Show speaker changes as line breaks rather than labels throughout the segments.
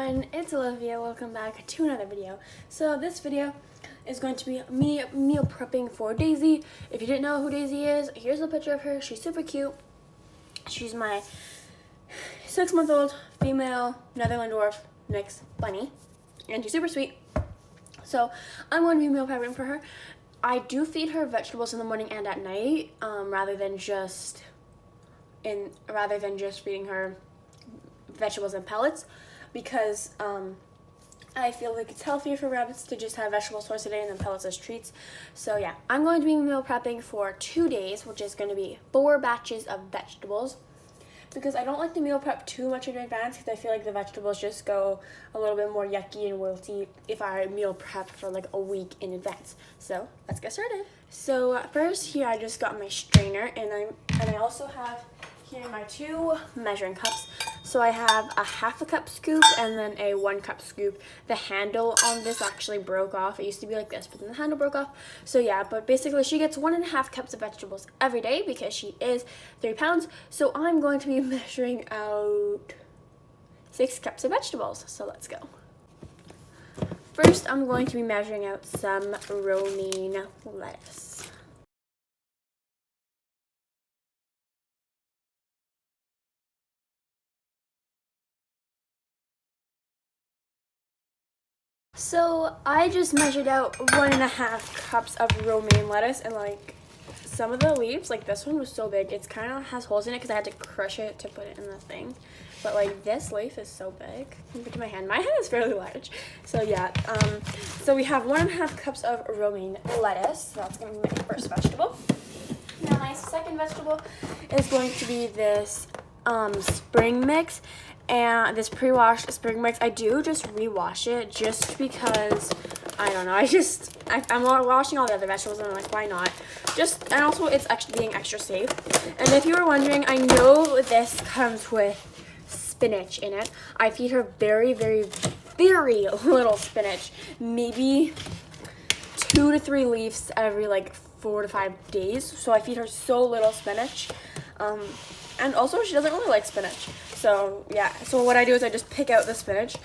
everyone, it's Olivia. Welcome back to another video. So this video is going to be me meal prepping for Daisy. If you didn't know who Daisy is, here's a picture of her. She's super cute. She's my 6-month-old female Netherland dwarf mix bunny, and she's super sweet. So I'm going to be meal prepping for her. I do feed her vegetables in the morning and at night, rather than just feeding her vegetables and pellets, because I feel like it's healthier for rabbits to just have vegetables twice a day and then pellets as treats. So yeah, I'm going to be meal prepping for 2 days, which is going to be 4 batches of vegetables, because I don't like to meal prep too much in advance, because I feel like the vegetables just go a little bit more yucky and wilty if I meal prep for like a week in advance. So let's get started. So first, here I just got my strainer, and I also have here my 2 measuring cups. So I have a 1/2 cup scoop and then a 1 cup scoop. The handle on this actually broke off. It used to be like this, but then the handle broke off. So yeah, but basically she gets 1.5 cups of vegetables every day because she is 3 pounds. So I'm going to be measuring out 6 cups of vegetables. So let's go. First, I'm going to be measuring out some romaine lettuce. So I just measured out 1.5 cups of romaine lettuce, and like some of the leaves, like this one was so big, it's kind of has holes in it because I had to crush it to put it in the thing. But like this leaf is so big compared to my hand. My hand is fairly large. So yeah, so we have 1.5 cups of romaine lettuce. So that's gonna be my first vegetable. Now my second vegetable is going to be this spring mix. And this pre-washed spring mix, I do just re-wash it just because, I don't know, I'm washing all the other vegetables and I'm like, why not? And also it's actually being extra safe. And if you were wondering, I know this comes with spinach in it. I feed her very, very, very little spinach. Maybe 2 to 3 leaves every like 4 to 5 days. So I feed her so little spinach. And also she doesn't really like spinach. So yeah, so what I do is I just pick out the spinach.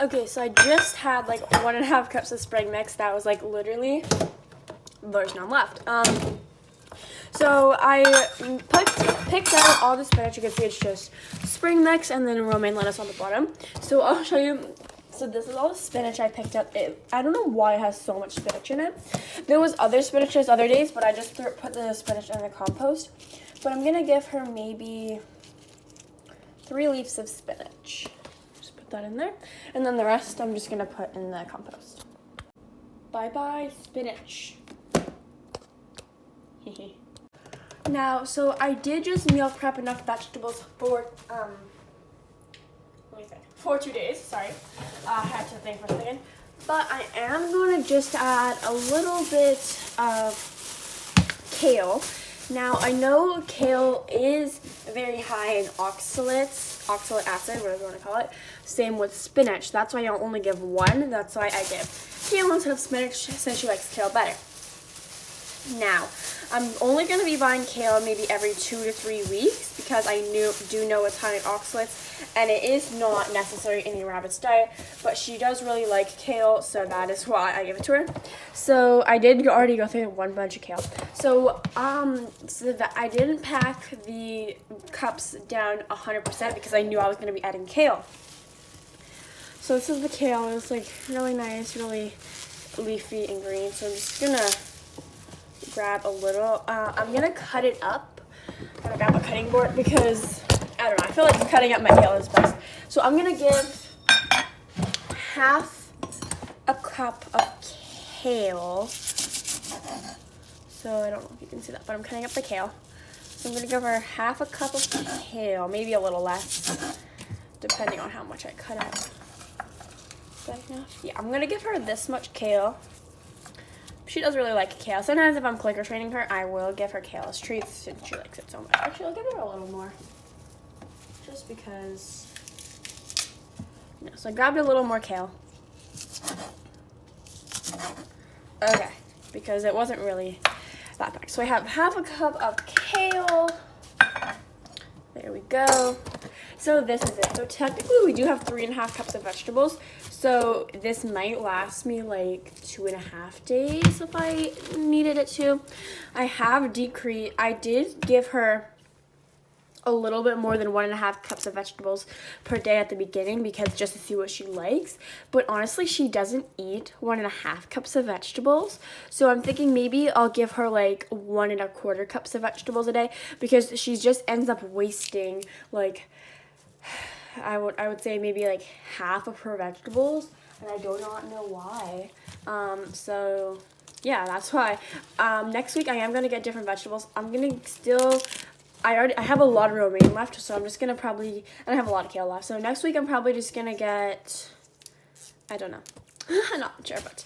Okay, so I just had like 1.5 cups of spring mix. That was like literally, there's none left. So I picked out all the spinach. You can see it's just spring mix and then romaine lettuce on the bottom. So I'll show you. So this is all the spinach I picked up. I don't know why it has so much spinach in it. There was other spinaches other days, but I just put the spinach in the compost. But I'm gonna give her maybe 3 leaves of spinach. Just put that in there, and then the rest I'm just gonna put in the compost. Bye bye spinach. Now, so I did just meal prep enough vegetables for 2 days. Sorry, I had to think for a second. But I am going to just add a little bit of kale. Now, I know kale is very high in oxalate acid, whatever you want to call it. Same with spinach. That's why I only give 1. That's why I give kale instead of spinach, since she likes kale better. Now, I'm only going to be buying kale maybe every 2 to 3 weeks because I do know it's high in oxalates, and it is not necessary in a rabbit's diet, but she does really like kale, so that is why I give it to her. So I did already go through 1 bunch of kale. So that I didn't pack the cups down 100% because I knew I was going to be adding kale. So this is the kale. It's like really nice, really leafy and green. So I'm just gonna grab a little. I'm gonna cut it up. I'm gonna grab a cutting board because I don't know. I feel like cutting up my kale is best. So I'm gonna give 1/2 cup of kale. So I don't know if you can see that, but I'm cutting up the kale. So I'm gonna give her 1/2 cup of kale, maybe a little less, depending on how much I cut out. Is that enough? Yeah, I'm gonna give her this much kale. she does really like kale. Sometimes if I'm clicker training her, I will give her kale as treats since she likes it so much. Actually, I'll give her a little more. Just because. No, so I grabbed a little more kale. Okay, because it wasn't really that big. So I have half a cup of kale. There we go. So this is it. So technically we do have 3.5 cups of vegetables. So this might last me like 2.5 days if I needed it to. I did give her a little bit more than 1.5 cups of vegetables per day at the beginning because just to see what she likes. But honestly, she doesn't eat 1.5 cups of vegetables. So I'm thinking maybe I'll give her like 1.25 cups of vegetables a day because she just ends up wasting like, I would say maybe like half of her vegetables, and I do not know why. So yeah, that's why. Next week I am gonna get different vegetables. I'm gonna still. I have a lot of romaine left, so I'm just gonna probably. And I have a lot of kale left, so next week I'm probably just gonna get. I don't know. I'm not sure, but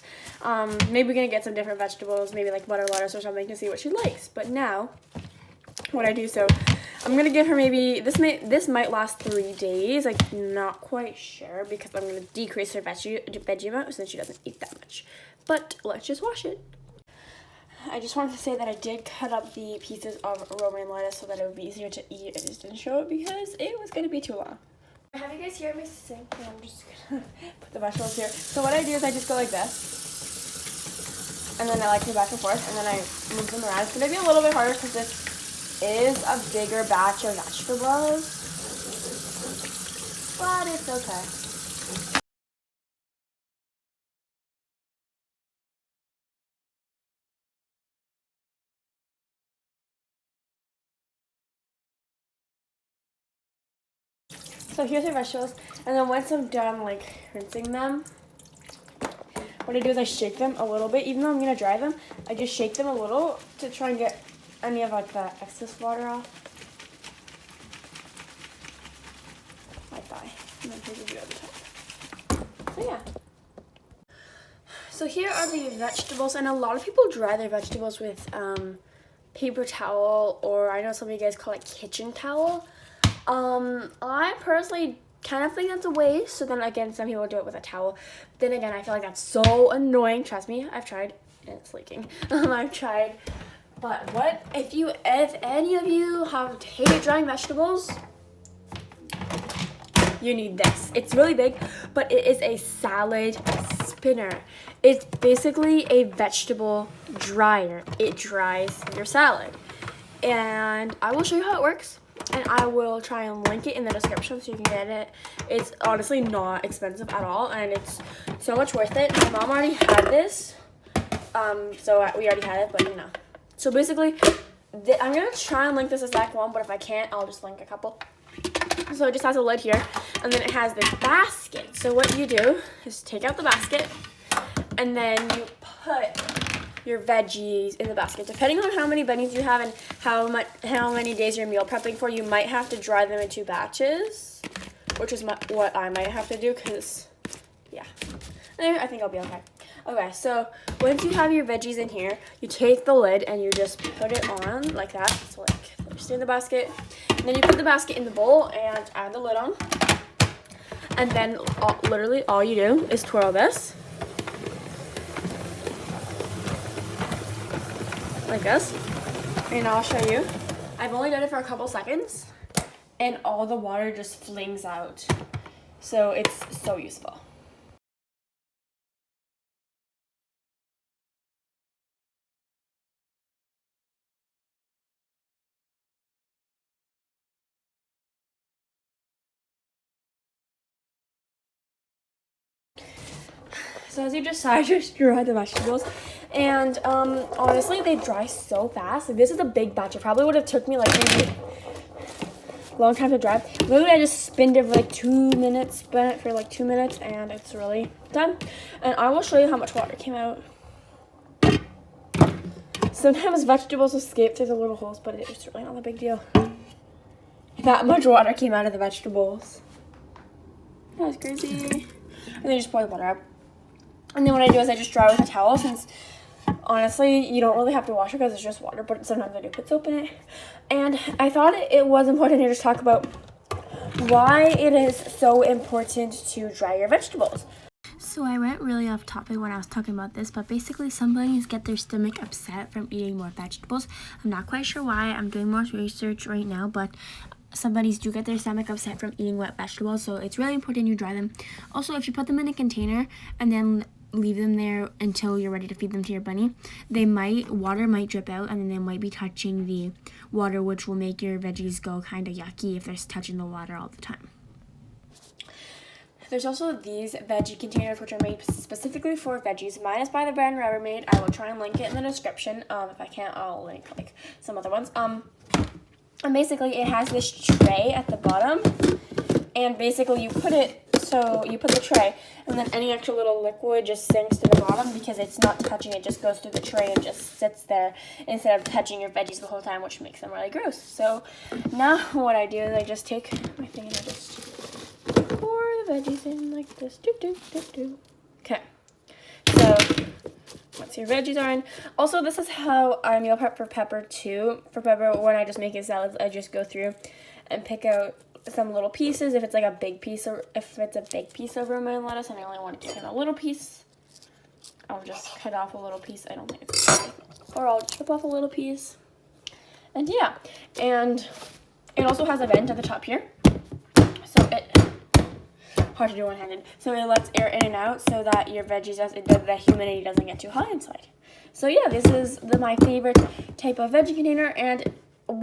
maybe we're gonna get some different vegetables, maybe like butter lettuce or something to see what she likes. But now, what I do, so I'm gonna give her maybe this might last 3 days. I'm not quite sure because I'm gonna decrease her veggie amount since she doesn't eat that much. But let's just wash it. I just wanted to say that I did cut up the pieces of romaine lettuce so that it would be easier to eat. I just didn't show it because it was gonna be too long. Have you guys heard me sing? No, I'm just gonna put the vegetables here. So what I do is I just go like this, and then I like go back and forth, and then I move them around. It's gonna be a little bit harder because this is a bigger batch of vegetables, but it's okay. So here's your vegetables, and then once I'm done like rinsing them, what I do is I shake them a little bit. Even though I'm gonna dry them, I just shake them a little to try and get any of like the excess water off. Like that. And then here's the view of the top. So yeah. So here are the vegetables, and a lot of people dry their vegetables with paper towel, or I know some of you guys call it kitchen towel. I personally kind of think that's a waste. So then again, some people do it with a towel. Then again, I feel like that's so annoying. Trust me, I've tried, and it's leaking. I've tried. But what if any of you have hated drying vegetables? You need this. It's really big, but it is a salad spinner. It's basically a vegetable dryer. It dries your salad. And I will show you how it works. And I will try and link it in the description so you can get it. It's honestly not expensive at all, and it's so much worth it. My mom already had this, so we already had it, but you know. So basically, I'm going to try and link this exact one, but if I can't, I'll just link a couple. So it just has a lid here, and then it has this basket. So what you do is take out the basket, and then you put your veggies in the basket. Depending on how many bunnies you have and how many days you're meal prepping for, you might have to dry them in 2 batches, which is what I might have to do because, yeah. Anyway, I think I'll be okay. Okay, so once you have your veggies in here, you take the lid and you just put it on like that. So like, just in the basket. And then you put the basket in the bowl and add the lid on. And then literally all you do is twirl this. Like this, and I'll show you. I've only done it for a couple seconds, and all the water just flings out. So it's so useful. So as you decide, just dry the vegetables. And honestly, they dry so fast. Like, this is a big batch. It probably would have took me like maybe a long time to dry. Literally, I just spinned it for like 2 minutes, spin it for like 2 minutes, and it's really done. And I will show you how much water came out. Sometimes vegetables escape through the little holes, but it's really not a big deal. That much water came out of the vegetables. That was crazy. And then just pour the water out. And then what I do is I just dry with a towel since honestly, you don't really have to wash it because it's just water, but sometimes I do put soap in it. And I thought it was important to just talk about why it is so important to dry your vegetables. So I went really off topic when I was talking about this, but basically some bunnies get their stomach upset from eating more vegetables. I'm not quite sure why. I'm doing more research right now, but some bunnies do get their stomach upset from eating wet vegetables, so it's really important you dry them. Also, if you put them in a container and then leave them there until you're ready to feed them to your bunny, water might drip out, and then they might be touching the water, which will make your veggies go kind of yucky if they're touching the water all the time. There's also these veggie containers which are made specifically for veggies. Mine is by the brand Rubbermaid. I will try and link it in the description. If I can't, I'll link like some other ones. And basically it has this tray at the bottom, and basically you put the tray, and then any extra little liquid just sinks to the bottom because it's not touching, it just goes through the tray and just sits there instead of touching your veggies the whole time, which makes them really gross. So now what I do is I just take my thing and I just pour the veggies in like this. Okay, so once your veggies are in, also this is how I meal prep for Pepper too. For Pepper, when I just make a salad, I just go through and pick out some little pieces. If it's like a big piece, or if it's a big piece of romaine lettuce and I only want to take out a little piece, I'll just cut off a little piece. I don't think it's big. Or I'll chip off a little piece. And yeah, and it also has a vent at the top here, so hard to do one-handed. So it lets air in and out so that your veggies, the humidity doesn't get too hot inside. So yeah, this is my favorite type of veggie container, and I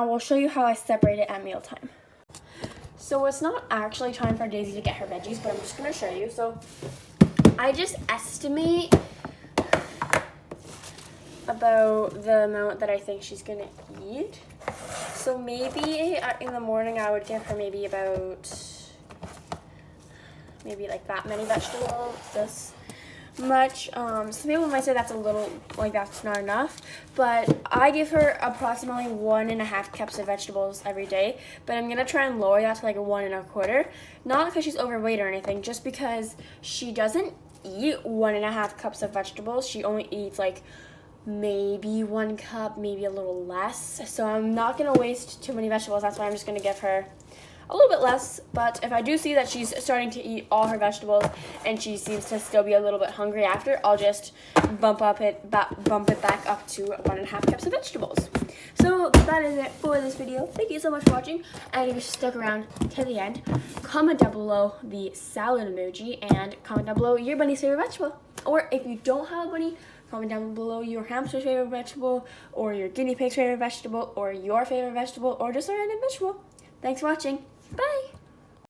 will show you how I separate it at mealtime. So it's not actually time for Daisy to get her veggies, but I'm just going to show you. So I just estimate about the amount that I think she's going to eat. So maybe in the morning I would give her maybe like that many vegetables, this much. Some people might say that's a little, like that's not enough, but I give her approximately 1.5 cups of vegetables every day, but I'm gonna try and lower that to like 1.25, not because she's overweight or anything, just because she doesn't eat 1.5 cups of vegetables. She only eats like maybe 1 cup, maybe a little less, so I'm not gonna waste too many vegetables. That's why I'm just gonna give her a little bit less. But if I do see that she's starting to eat all her vegetables and she seems to still be a little bit hungry after, I'll just bump it back up to 1.5 cups of vegetables. So that is it for this video. Thank you so much for watching, and if you stuck around to the end, comment down below the salad emoji and comment down below your bunny's favorite vegetable. Or if you don't have a bunny, comment down below your hamster's favorite vegetable, or your guinea pig's favorite vegetable, or your favorite vegetable, or just a random vegetable. Thanks for watching. Bye!